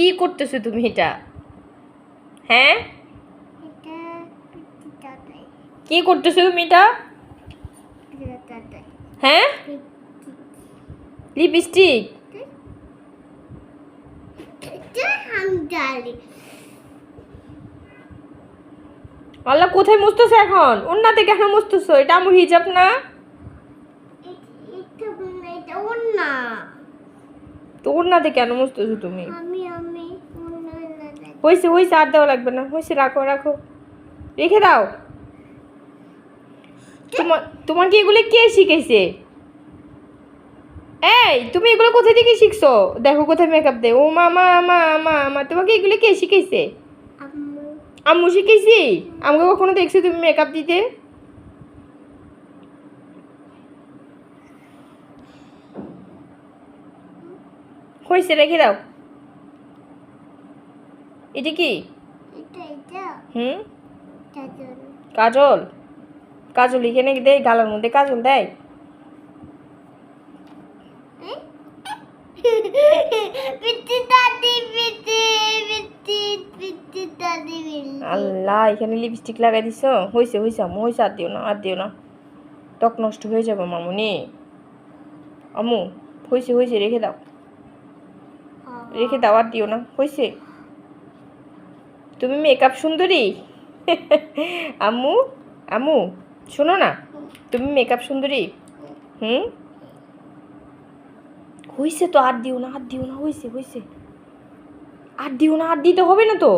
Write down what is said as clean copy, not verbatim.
কি করতেছো তুমি এটা? হ্যাঁ, কি করতেছো তুমি এটা? হ্যাঁ, লিপস্টিক। আল্লাহ, কোথায় মুছতেছো এখন? ওন্নাতে কেন মুছতেছো? এটা আমার হিজাব না। তো ওন্নাতে কেন মুছতেছো তুমি? হয়েছে হয়েছে, আর দেওয়া লাগবে না, হয়েছে, রাখো রাখো, রেখে দাও। তোমার তোমার কি এগুলো কে শিখেছে? এই, তুমি এগুলো কোথা থেকে শিখছো? দেখো কোথায় মেকআপ দেয়। ও মামা মা মা মা, তোমাকে এগুলো কে শিখেছে? আম্মু শিখেছি। আমাকে কখনো দেখছো তুমি মেকআপ দিতে? হয়েছে, রেখে দাও। এটা কি? হুম, কাজল। কাজল এখানে দেয়, গালার মধ্যে কাজল দেয়? আল্লাহ, এখানে লিপস্টিক লাগাই দিছ। হয়েছে হয়েছে আম্মু, হয়েছে, আর দিও না, আর দিও না, ত্বক নষ্ট হয়ে যাবে মামুনি। আম্মু, হয়েছে হয়েছে, রেখে দাও, রেখে দাও, আর দিও না, হয়েছে। তুমি মেকআপ সুন্দরী। আম্মু, আম্মু, শোনো না, তুমি মেকআপ সুন্দরী। হুম, হয়েছে তো, আর দিও না, আর দিও না, হয়েছে হয়েছে, আর দিও না, আর দিতে হবে না তো।